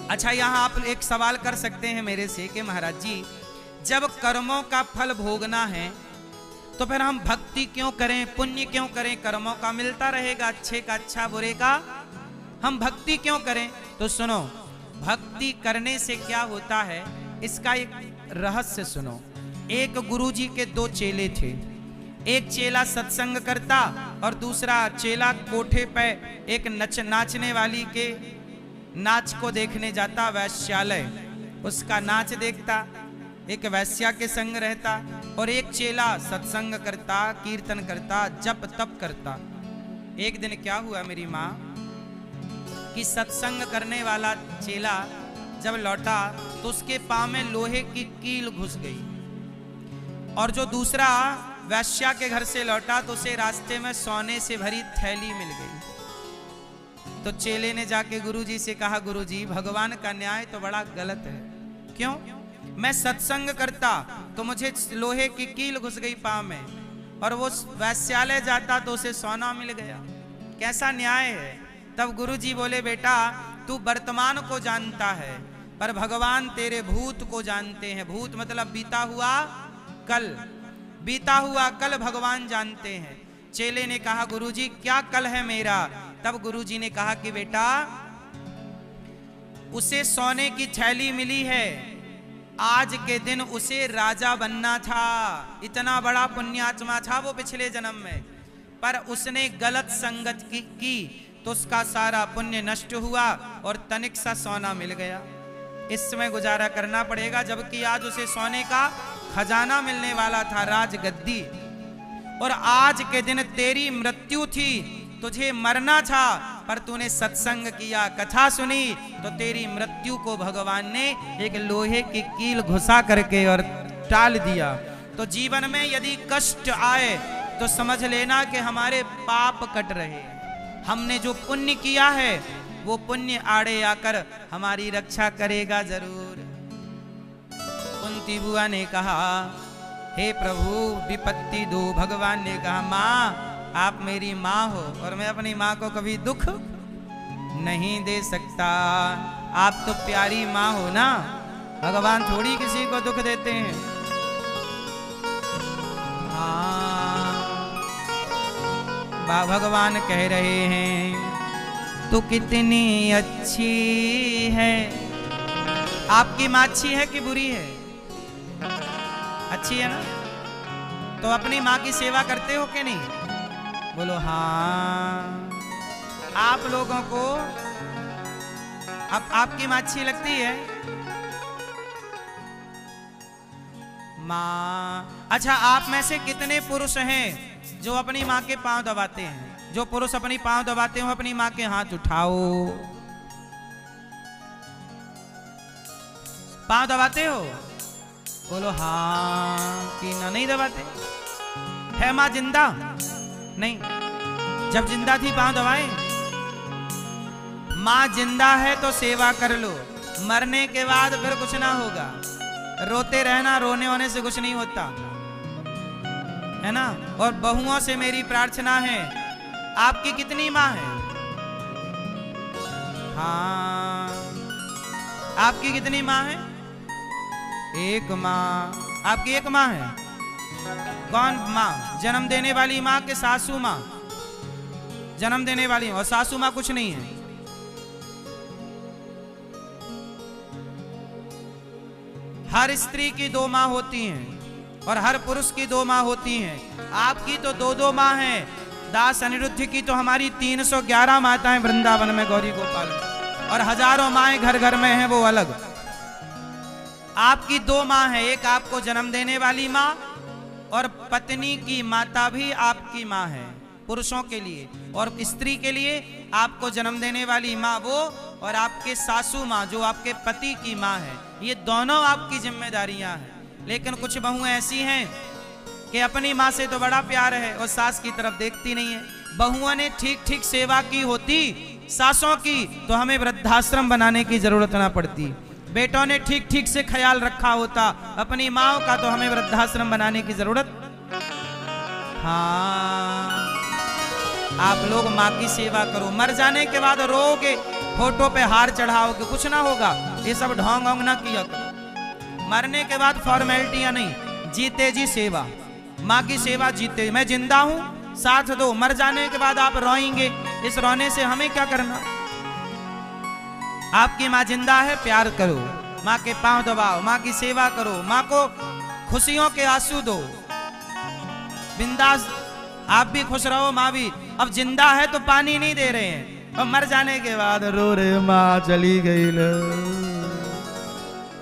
अच्छा, यहाँ आप एक सवाल कर सकते हैं मेरे से कि महाराज जी, जब कर्मों का फल भोगना है तो फिर हम भक्ति क्यों करें, पुण्य क्यों करें? कर्मों का मिलता रहेगा, अच्छे का अच्छा, बुरे का, हम भक्ति क्यों करें? तो सुनो, भक्ति करने से क्या होता है, इसका एक रहस्य सुनो। एक गुरुजी के दो चेले थे। एक चेला सत्संग करता और दूसरा चेला कोठे पे एक नाचने वाली के नाच को देखने जाता, वैश्यालय, उसका नाच देखता, एक वैश्या के संग रहता। और एक चेला सत्संग करता, कीर्तन करता, जप तप करता। एक दिन क्या हुआ मेरी माँ, कि सत्संग करने वाला चेला जब लौटा तो उसके पांव में लोहे की कील घुस गई। और जो दूसरा वैश्या के घर से लौटा तो उसे रास्ते में सोने से भरी थैली मिल गई। तो चेले ने जाके गुरुजी से कहा, गुरुजी भगवान का न्याय तो बड़ा गलत है। क्यों? मैं सत्संग करता तो मुझे लोहे की कील घुस गई पांव में, और वो वैश्यालय जाता तो उसे सोना मिल गया। कैसा न्याय है? तब गुरुजी बोले, बेटा तू वर्तमान को जानता है पर भगवान तेरे भूत को जानते हैं। भूत मतलब बीता हुआ कल, बीता हुआ कल भगवान जानते हैं। चेले ने कहा, गुरुजी क्या कल है मेरा? तब गुरुजी ने कहा कि बेटा उसे सोने की थैली मिली है, आज के दिन उसे राजा बनना था, इतना बड़ा पुण्यात्मा था वो पिछले जन्म में, पर उसने गलत संगत की तो उसका सारा पुण्य नष्ट हुआ और तनिक सा सोना मिल गया। इसमें गुजारा करना पड़ेगा, जबकि आज उसे सोने का खजाना मिलने वाला था, राजगद्दी। और आज के दिन तेरी मृत्यु थी, तुझे मरना था, पर तूने सत्संग किया, कथा सुनी, तो तेरी मृत्यु को भगवान ने एक लोहे की कील घुसा करके और टाल दिया। तो जीवन में यदि कष्ट आए तो समझ लेना कि हमारे पाप कट रहे। हमने जो पुण्य किया है वो पुण्य आड़े आकर हमारी रक्षा करेगा जरूर। कुंती बुआ ने कहा, हे प्रभु विपत्ति दो। भगवान ने कहा, माँ आप मेरी माँ हो और मैं अपनी माँ को कभी दुख नहीं दे सकता। आप तो प्यारी माँ हो ना, भगवान थोड़ी किसी को दुख देते हैं। हाँ, भगवान कह रहे हैं तू कितनी अच्छी है। आपकी माँ अच्छी है कि बुरी है? अच्छी है ना? तो अपनी माँ की सेवा करते हो कि नहीं? बोलो हाँ। आप लोगों को अब आपकी माँ अच्छी लगती है? माँ, अच्छा आप में से कितने पुरुष हैं जो अपनी माँ के पांव दबाते हैं? जो पुरुष अपनी पांव दबाते हो अपनी माँ के हाथ उठाओ। पांव दबाते हो? बोलो हाँ कि ना? नहीं दबाते? है माँ जिंदा? नहीं। जब जिंदा थी पांव दबाए? माँ जिंदा है तो सेवा कर लो, मरने के बाद फिर कुछ ना होगा। रोते रहना, रोने होने से कुछ नहीं होता है ना। और बहुओं से मेरी प्रार्थना है, आपकी कितनी माँ है? हाँ, आपकी कितनी माँ है? एक माँ। आपकी एक माँ है? कौन माँ? जन्म देने वाली माँ के सासू माँ? जन्म देने वाली, और सासू माँ कुछ नहीं है। हर स्त्री की दो माँ होती हैं और हर पुरुष की दो माँ होती हैं। आपकी तो दो दो माँ हैं। दास अनिरुद्ध की तो हमारी 311 माताएं वृंदावन में गौरी गोपाल में, और हजारों माएं घर घर में हैं वो अलग। आपकी दो माँ है, एक आपको जन्म देने वाली माँ और पत्नी की माता भी आपकी माँ है पुरुषों के लिए, और स्त्री के लिए आपको जन्म देने वाली माँ वो, और आपके सासू माँ जो आपके पति की माँ है। ये दोनों आपकी जिम्मेदारियां हैं। लेकिन कुछ बहुएं ऐसी हैं कि अपनी माँ से तो बड़ा प्यार है और सास की तरफ देखती नहीं है। बहुओं ने ठीक ठीक सेवा की होती सासों की तो हमें वृद्धाश्रम बनाने की जरूरत ना पड़ती। बेटों ने ठीक ठीक से ख्याल रखा होता अपनी माँ का तो हमें वृद्धाश्रम बनाने की जरूरत। हाँ, आप लोग माँ की सेवा करो, मर जाने के बाद रोओगे फोटो पे हार चढ़ाओगे, कुछ ना होगा। ये सब ढोंग ओंग ना किया करो। मरने के बाद फॉर्मेलिटियां नहीं, जीते जी सेवा, माँ की सेवा जीते। मैं जिंदा हूं, साथ दो। मर जाने के बाद आप रोएंगे, इस रोने से हमें क्या करना। आपकी माँ जिंदा है, प्यार करो, माँ के पांव दबाओ, माँ की सेवा करो, माँ को खुशियों के आंसू दो, बिंदास। आप भी खुश रहो, माँ भी। अब जिंदा है तो पानी नहीं दे रहे हैं, और मर जाने के बाद रो रहे माँ चली गई लो।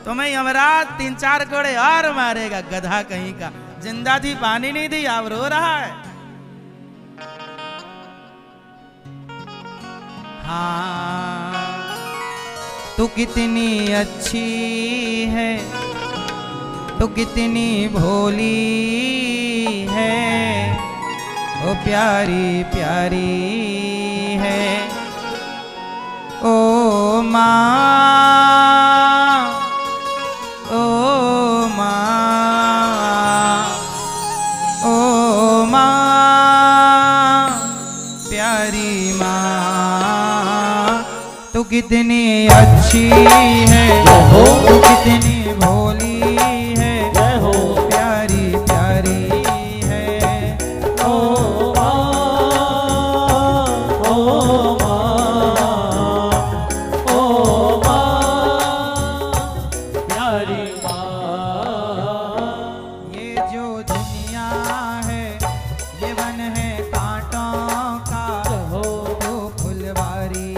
तुम्हें यमराज 3-4 कोड़े और मारेगा, गधा कहीं का। जिंदा थी, पानी नहीं दी, अब रो रहा है। हाँ, तू कितनी अच्छी है, तू कितनी भोली है, ओ प्यारी प्यारी है, ओ माँ, ओ माँ, ओ माँ, प्यारी माँ। तू कितनी अच्छी है, तू कितनी भोली है, प्यारी प्यारी है, ओ माँ, ओ माँ, ओ माँ, प्यारी माँ। ये जो दुनिया है, ये वन है कांटों का, तो फुलवारी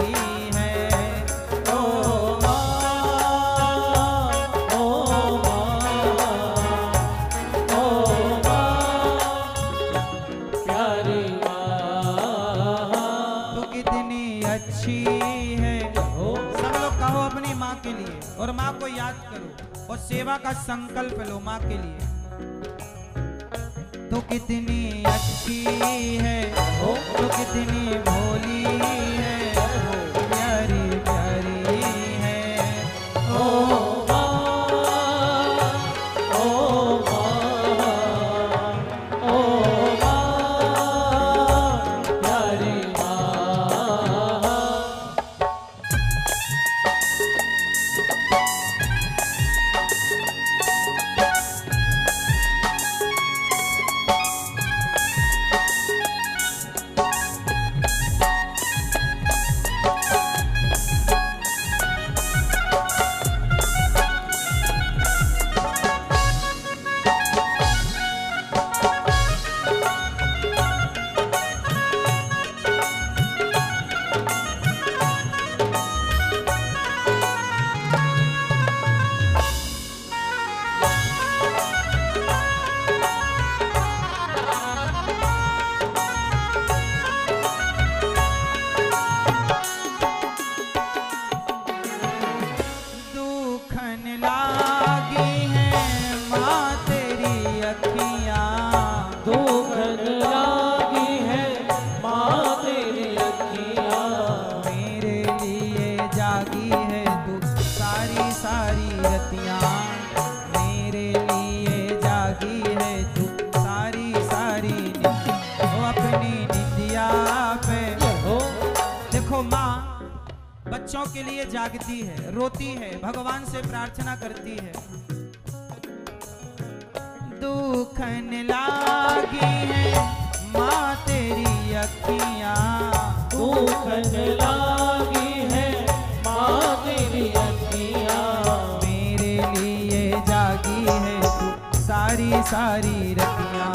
और माँ को याद करो और सेवा का संकल्प लो माँ के लिए। तो कितनी अच्छी है, तो कितनी भोली है, प्यारी प्यारी है, ओ माँ, ओ माँ, ओ माँ, प्यारी माँ। बच्चों के लिए जागती है, रोती है, भगवान से प्रार्थना करती है। दुखन लागी है माँ तेरी अखियाँ, दुखन लागी है माँ तेरी अखियाँ, मेरे लिए जागी है तू सारी सारी रतियाँ,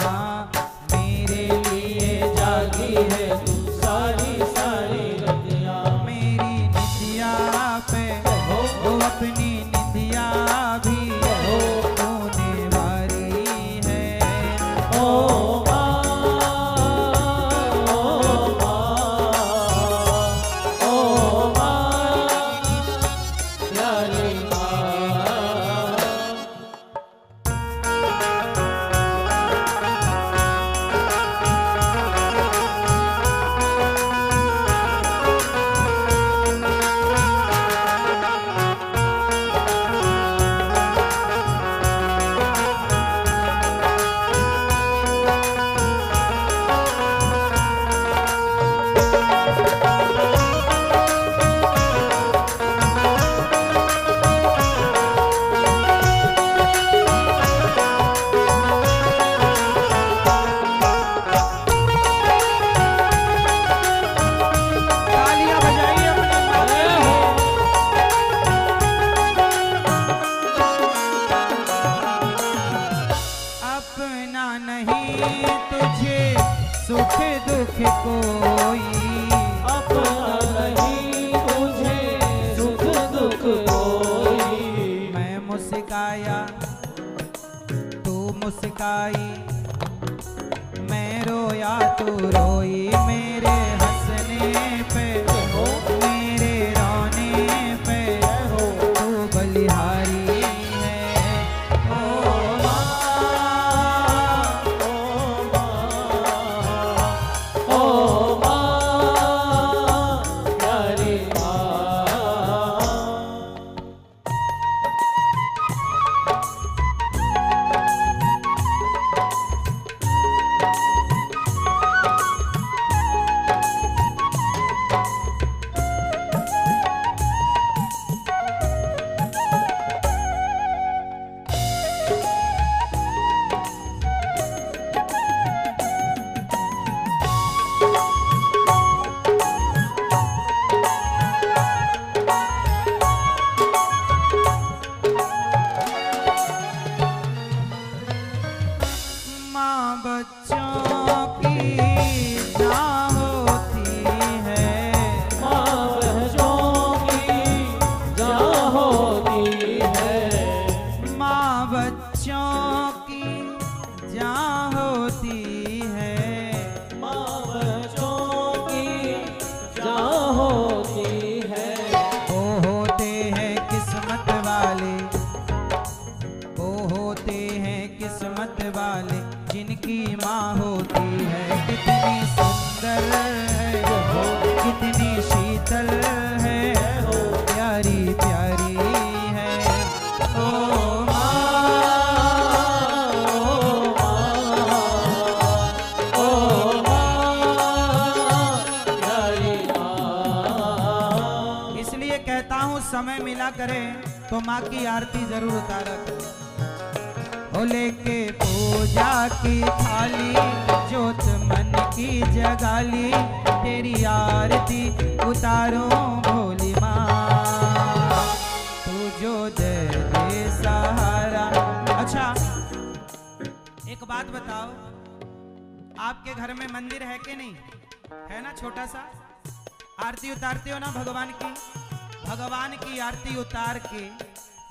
मेरे लिए जागी है तू सारी सारी रतियाँ, मेरी निदिया पे वो अपनी निदिया भी होने वाली है। ओ माँ, ओ माँ, ओ माँ, प्यारी माँ। मुस्काया, तू मुस्काई, मैं रोया तू रोई, मेरे हंसने पे मेरे रोने पे तू बलिहारी है। ओ माँ, ओ माँ, प्यारी माँ। जिनकी माँ होती है, कितनी सुंदर है, कितनी शीतल है, प्यारी प्यारी है। ओ माँ, ओ माँ, प्यारी माँ। इसलिए कहता हूँ समय मिला करे तो माँ की आरती जरूर उतारा करो। ओ लेके पूजा की थाली, जोत मन की जगाली, तेरी आरती उतारूं भोली माँ, तू जो दे दे सहारा। अच्छा एक बात बताओ, आपके घर में मंदिर है कि नहीं? है ना, छोटा सा। आरती उतारते हो ना भगवान की? भगवान की आरती उतार के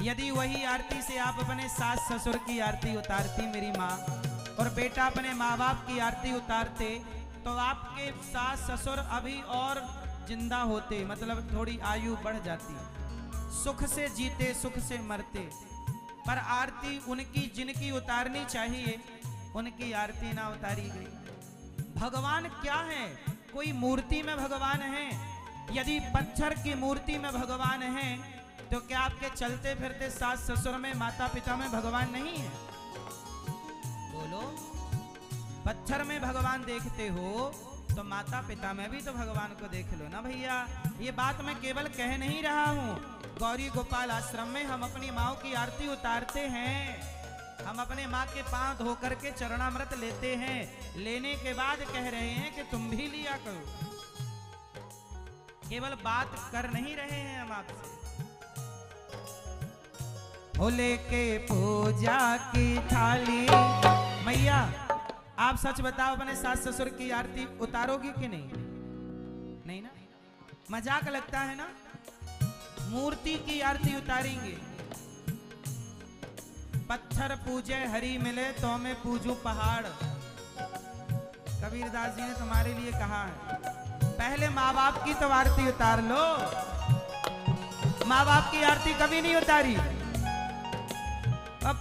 यदि वही आरती से आप अपने सास ससुर की आरती उतारती मेरी माँ, और बेटा अपने माँ बाप की आरती उतारते, तो आपके सास ससुर अभी और जिंदा होते, मतलब थोड़ी आयु बढ़ जाती, सुख से जीते सुख से मरते। पर आरती उनकी जिनकी उतारनी चाहिए उनकी आरती ना उतारी गई। भगवान क्या है? कोई मूर्ति में भगवान है? यदि पत्थर की मूर्ति में भगवान है तो क्या आपके चलते फिरते सास ससुर में माता पिता में भगवान नहीं है? बोलो। पत्थर में भगवान देखते हो तो माता पिता में भी तो भगवान को देख लो ना भैया। ये बात मैं केवल कह नहीं रहा हूँ। गौरी गोपाल आश्रम में हम अपनी माँ की आरती उतारते हैं। हम अपने माँ के पांव धो करके चरणामृत लेते हैं। लेने के बाद कह रहे हैं कि तुम भी लिया करो। केवल बात कर नहीं रहे हैं हम आपसे। हो लेके पूजा की थाली, मैया आप सच बताओ, अपने सास ससुर की आरती उतारोगी कि नहीं? नहीं ना, मजाक लगता है ना। मूर्ति की आरती उतारेंगे। पत्थर पूजे हरी मिले तो मैं पूजू पहाड़, कबीरदास जी ने तुम्हारे लिए कहा है। पहले माँ बाप की तो आरती उतार लो। माँ बाप की आरती कभी नहीं उतारी, अब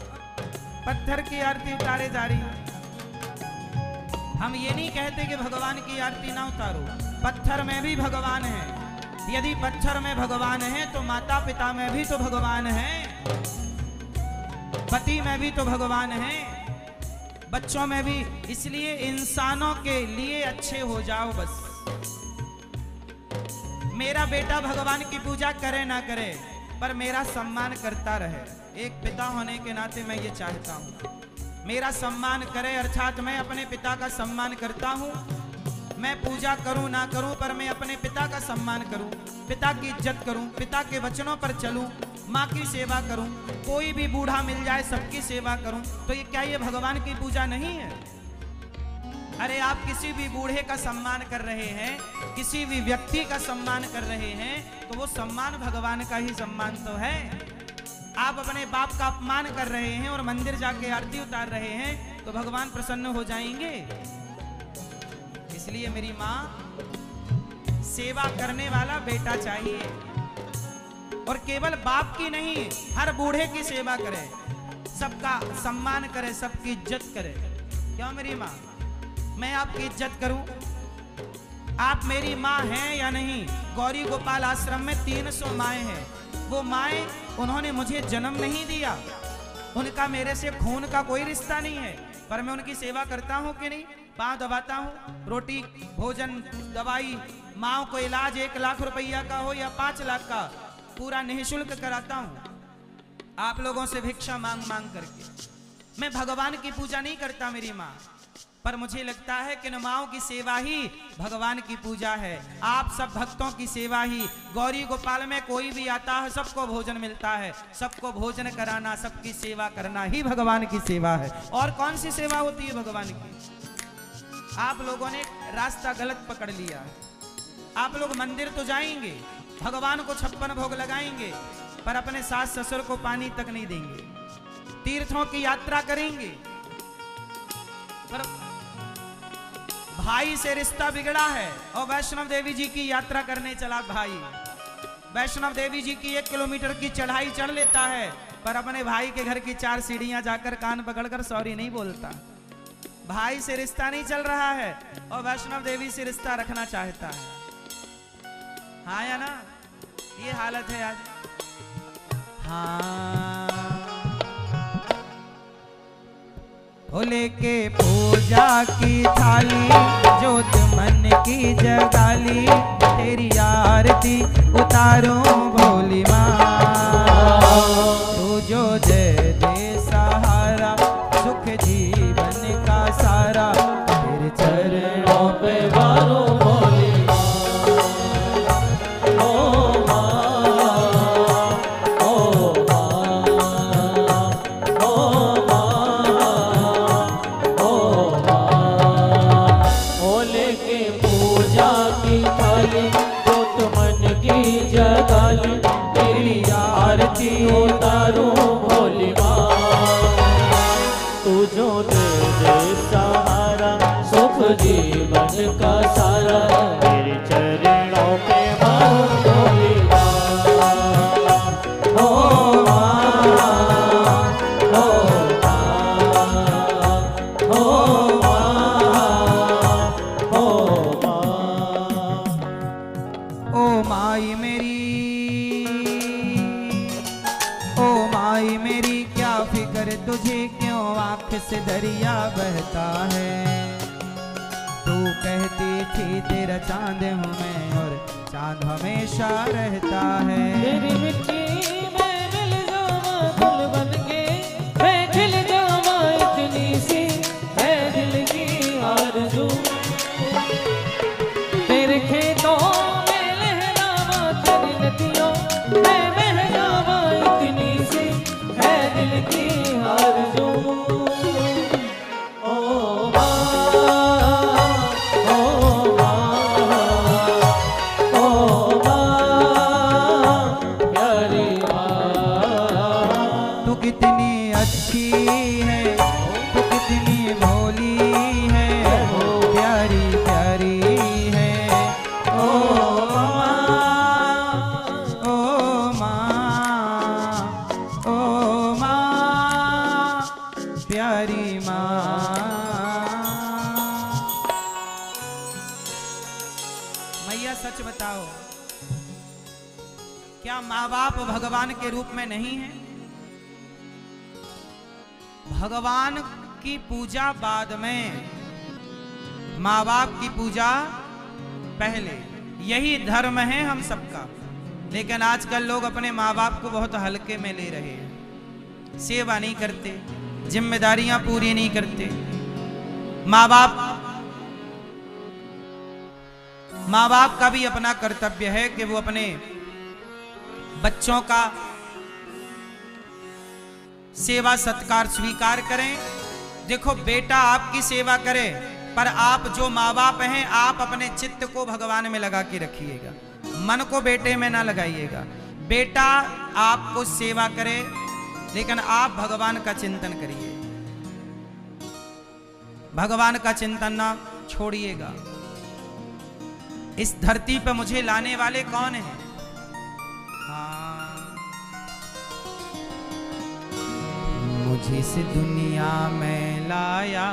पत्थर की आरती उतारे जा रही है। हम ये नहीं कहते कि भगवान की आरती ना उतारो। पत्थर में भी भगवान है। यदि पत्थर में भगवान है तो माता पिता में भी तो भगवान है, पति में भी तो भगवान है, बच्चों में भी। इसलिए इंसानों के लिए अच्छे हो जाओ बस। मेरा बेटा भगवान की पूजा करे ना करे, पर मेरा सम्मान करता रहे। एक पिता होने के नाते मैं ये चाहता हूँ, मेरा सम्मान करे, अर्थात मैं अपने पिता का सम्मान करता हूँ। मैं पूजा करूँ ना करूँ, पर मैं अपने पिता का सम्मान करूँ, पिता की इज्जत करूँ, पिता के वचनों पर चलूँ, माँ की सेवा करूँ। कोई भी बूढ़ा मिल जाए सबकी सेवा करूँ, तो ये क्या ये भगवान की पूजा नहीं है? अरे आप किसी भी बूढ़े का सम्मान कर रहे हैं, किसी भी व्यक्ति का सम्मान कर रहे हैं, तो वो सम्मान भगवान का ही सम्मान तो है। आप अपने बाप का अपमान कर रहे हैं और मंदिर जाके आरती उतार रहे हैं तो भगवान प्रसन्न हो जाएंगे। इसलिए मेरी माँ, सेवा करने वाला बेटा चाहिए और केवल बाप की नहीं, हर बूढ़े की सेवा करे, सबका सम्मान करे, सबकी इज्जत करे। क्यों मेरी माँ, मैं आपकी इज्जत करूं? आप मेरी माँ हैं या नहीं? गौरी गोपाल आश्रम में 300 माएँ हैं। वो माएँ, उन्होंने मुझे जन्म नहीं दिया, उनका मेरे से खून का कोई रिश्ता नहीं है, पर मैं उनकी सेवा करता हूँ कि नहीं? पाँव दबाता हूँ, रोटी भोजन दवाई, माँ को इलाज 1 लाख रुपया का हो या 5 लाख का, पूरा निःशुल्क कराता हूँ, आप लोगों से भिक्षा मांग मांग करके। मैं भगवान की पूजा नहीं करता मेरी माँ, पर मुझे लगता है कि माँओं की सेवा ही भगवान की पूजा है। आप सब भक्तों की सेवा ही, गौरी गोपाल में कोई भी आता है सबको भोजन मिलता है, सबको भोजन कराना, सबकी सेवा करना ही भगवान की सेवा है। और कौन सी सेवा होती है भगवान की? आप लोगों ने रास्ता गलत पकड़ लिया। आप लोग मंदिर तो जाएंगे, भगवान को 56 भोग लगाएंगे, पर अपने सास ससुर को पानी तक नहीं देंगे। तीर्थों की यात्रा करेंगे, पर भाई से रिश्ता बिगड़ा है और वैष्णव देवी जी की यात्रा करने चला भाई। वैष्णव देवी जी की 1 किलोमीटर की चढ़ाई चढ़ लेता है, पर अपने भाई के घर की 4 सीढ़ियां जाकर कान पकड़कर सॉरी नहीं बोलता। भाई से रिश्ता नहीं चल रहा है और वैष्णव देवी से रिश्ता रखना चाहता है। हाँ या ना? ये हालत है आज। हाँ, ओ लेके पूजा की थाली, जोत मन की जगाली, तेरी आरती उतारूं भोली माँ। तू जो दे दे सहारा, सुख जीवन का सारा, तेरे चरणों पे वारो भोली माँ। ओ माँ, ओ माँ, ओ उतारूं भोली माँ। तू जो दे दे सहारा, सुख जीवन का सारा, तेरे चरणों पे मारो भोली माँ। ओ माँ, ओ माँ, ओ माँ, ओ माँ। ओ माई मेरी, ओ माई मेरी, क्या फिक्र तुझे, क्यों आँख से दरिया बहता है? तू कहती थी तेरा चांद हूँ मैं और चांद हमेशा रहता है। तेरी मिट्टी में मिल जावा फूल बनके, मैं खिल जावा, इतनी सी है दिल की आरज़ू। तेरे खेतों में लहरावा तेरी नदियों में बह जावा, इतनी सी है दिल की आरज़ू। ओ माँ, ओ माँ, ओ माँ, प्यारी माँ। तू कितनी अच्छी है, तू कितनी भोली है, प्यारी प्यारी है। ओ माँ, ओ माँ, ओ माँ, प्यारी माँ। मैया सच बताओ, क्या माँ बाप भगवान के रूप में नहीं है? भगवान की पूजा बाद में, माँ बाप की पूजा पहले। यही धर्म है हम सबका। लेकिन आजकल लोग अपने माँ बाप को बहुत हल्के में ले रहे हैं, सेवा नहीं करते, जिम्मेदारियां पूरी नहीं करते। माँ बाप का भी अपना कर्तव्य है कि वो अपने बच्चों का सेवा सत्कार स्वीकार करें। देखो, बेटा आपकी सेवा करे, पर आप जो माँ बाप हैं, आप अपने चित्त को भगवान में लगा के रखिएगा, मन को बेटे में ना लगाइएगा। बेटा आपको सेवा करे, लेकिन आप भगवान का चिंतन करिए, भगवान का चिंतन ना छोड़िएगा। इस धरती पर मुझे लाने वाले कौन हैं? हाँ, मुझे इस दुनिया में लाया,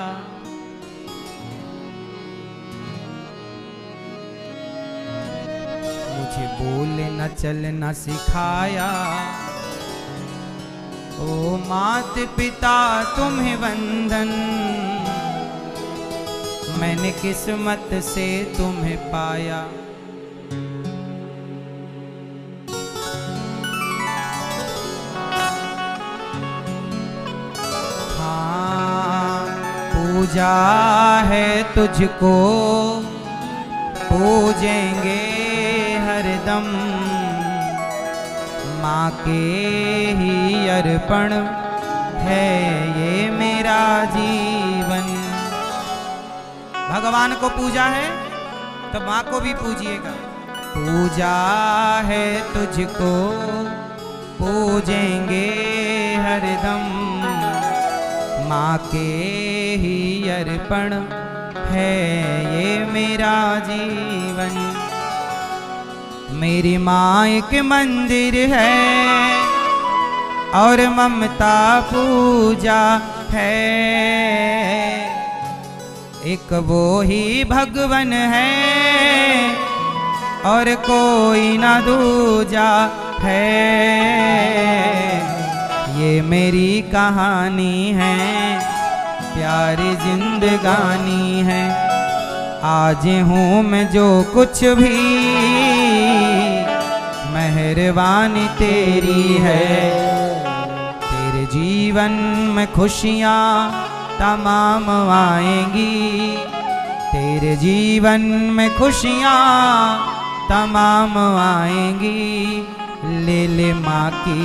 मुझे बोलना चलना सिखाया। ओ मात पिता तुम्हें वंदन, मैंने किस्मत से तुम्हें पाया। हाँ, पूजा है तुझको, पूजेंगे हरदम, माँ के ही अर्पण है ये मेरा जीवन। भगवान को पूजा है तो माँ को भी पूजिएगा। पूजा है तुझको, पूजेंगे हरदम, माँ के ही अर्पण है ये मेरा जीवन। मेरी माँ एक मंदिर है और ममता पूजा है, एक वो ही भगवन है और कोई ना दूजा है। ये मेरी कहानी है, प्यारी जिंदगानी है। आज हूँ मैं जो कुछ भी, मेहरबानी तेरी है। तेरे जीवन में खुशियाँ तमाम आएंगी, तेरे जीवन में खुशियाँ तमाम आएंगी। ले ले माँ की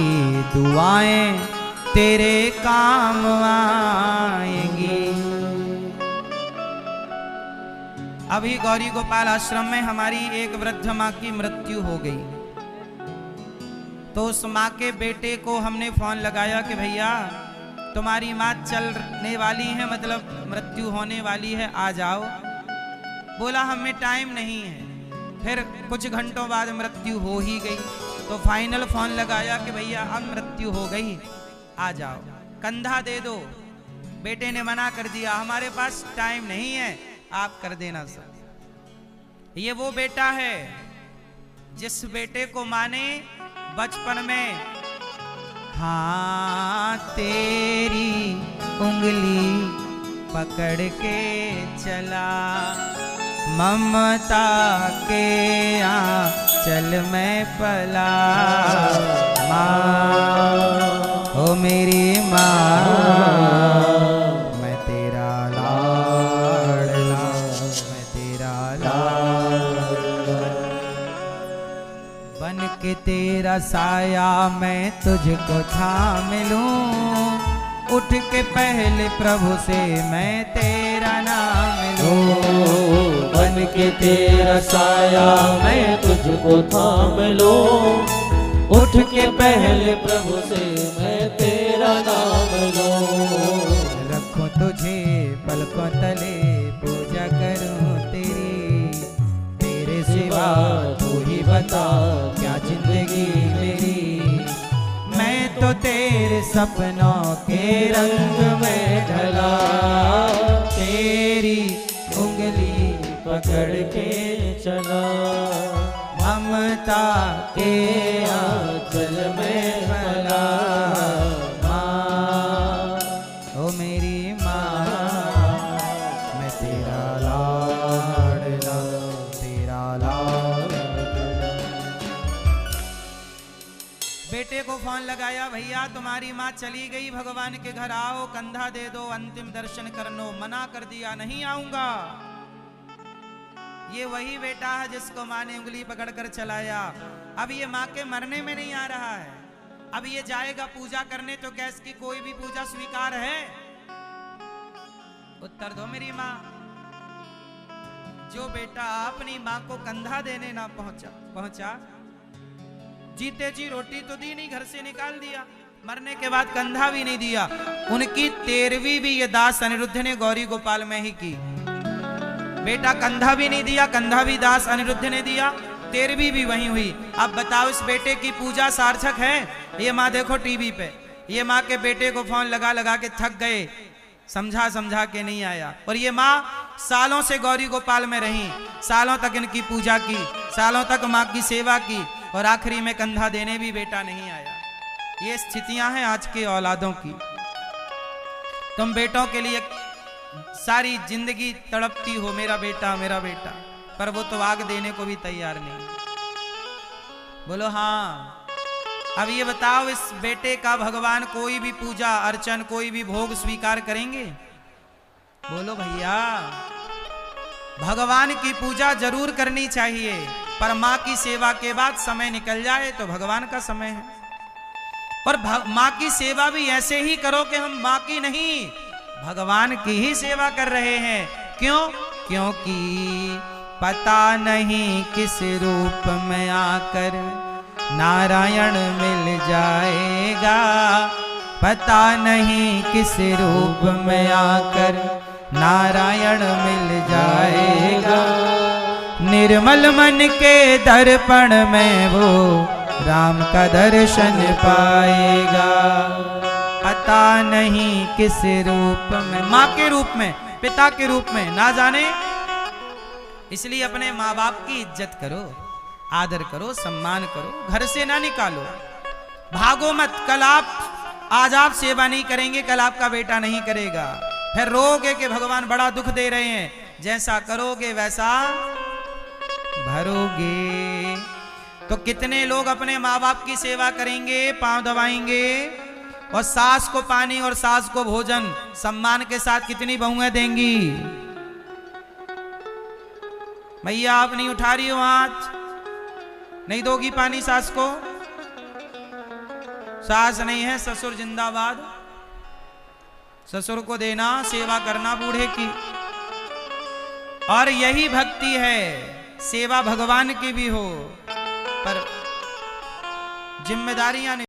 दुआएं तेरे काम आएंगी। अभी गौरी गोपाल आश्रम में हमारी एक वृद्ध माँ की मृत्यु हो गई, तो उस माँ के बेटे को हमने फोन लगाया कि भैया तुम्हारी माँ चलने वाली है, मतलब मृत्यु होने वाली है, आ जाओ। बोला हमें टाइम नहीं है। फिर कुछ घंटों बाद मृत्यु हो ही गई, तो फाइनल फोन लगाया कि भैया अब मृत्यु हो गई, आ जाओ, कंधा दे दो। बेटे ने मना कर दिया, हमारे पास टाइम नहीं है, आप कर देना सर। ये वो बेटा है जिस बेटे को माँ ने बचपन में, हाँ तेरी उंगली पकड़ के चला, ममता के आंचल में पला। माँ ओ मेरी माँ, मैं तेरा लाडला, मैं तेरा लाडला, बन के तेरा साया मैं तुझको थाम लूं। उठ के पहले प्रभु से मैं तेरा नाम लूं। बन के तेरा साया मैं तुझको थाम लूं। उठ के पहले प्रभु से मैं तेरा नाम लूं। रखूं तुझे पलकों तले, पूजा करूं तेरी, तेरे सिवा तू ही बता क्या जिंदगी मेरी। मैं तो तेरे सपनों के रंग में ढला, तेरी उंगली पकड़ के चला, ममता के आंचल में पला। माँ ओ मेरी माँ, मैं तेरा लाडला, तेरा लाडला। बेटे को फोन लगाया, भैया तुम्हारी माँ चली गई, भगवान के घर आओ, कंधा दे दो, अंतिम दर्शन करनो। मना कर दिया, नहीं आऊंगा। ये वही बेटा है जिसको माँ ने उंगली पकड़कर चलाया। अब ये माँ के मरने में नहीं आ रहा है, अब ये जाएगा पूजा करने, तो क्या इसकी कोई भी पूजा स्वीकार है? उत्तर दो मेरी माँ। जो बेटा अपनी माँ को कंधा देने ना पहुंचा, जीते जी रोटी तो दी नहीं, घर से निकाल दिया, मरने के बाद कंधा भी नहीं दिया। उनकी 13वीं भी ये दास अनिरुद्ध ने गौरी गोपाल में ही की। बेटा कंधा भी नहीं दिया, कंधा भी दास अनिरुद्ध ने दिया, 13वीं भी वहीं हुई। अब बताओ इस बेटे की पूजा सार्थक है? ये माँ देखो टीवी पे, ये माँ के बेटे को फोन लगा लगा के थक गए, समझा समझा के नहीं आया। और ये माँ सालों से गौरी गोपाल में रही, सालों तक इनकी पूजा की, सालों तक माँ की सेवा की, और आखिरी में कंधा देने भी बेटा नहीं आया। ये स्थितियां हैं आज के औलादों की। तुम बेटों के लिए सारी जिंदगी तड़पती हो, मेरा बेटा मेरा बेटा, पर वो तो आग देने को भी तैयार नहीं। बोलो हाँ। अब ये बताओ इस बेटे का भगवान कोई भी पूजा अर्चन, कोई भी भोग स्वीकार करेंगे? बोलो भैया, भगवान की पूजा जरूर करनी चाहिए, पर माँ की सेवा के बाद समय निकल जाए तो भगवान का समय है। और माँ की सेवा भी ऐसे ही करो कि हम माँ की नहीं भगवान की ही सेवा कर रहे हैं। क्यों? क्योंकि पता नहीं किस रूप में आकर नारायण मिल जाएगा, पता नहीं किस रूप में आकर नारायण मिल जाएगा। निर्मल मन के दर्पण में वो राम का दर्शन पाएगा, पता नहीं किस रूप में, माँ के रूप में, पिता के रूप में ना जाने। इसलिए अपने माँ बाप की इज्जत करो, आदर करो, सम्मान करो, घर से ना निकालो, भागो मत। कल आज आप सेवा नहीं करेंगे, कल आपका बेटा नहीं करेगा, फिर रोगे कि भगवान बड़ा दुख दे रहे हैं। जैसा करोगे वैसा भरोगे। तो कितने लोग अपने माँ बाप की सेवा करेंगे, पांव दबाएंगे, और सास को पानी और सास को भोजन सम्मान के साथ कितनी बहुएं देंगी? भैया आप नहीं उठा रही हो हाथ, नहीं दोगी पानी सास को? सास नहीं है, ससुर जिंदाबाद। ससुर को देना, सेवा करना बूढ़े की, और यही भक्ति है। सेवा भगवान की भी हो, पर जिम्मेदारियां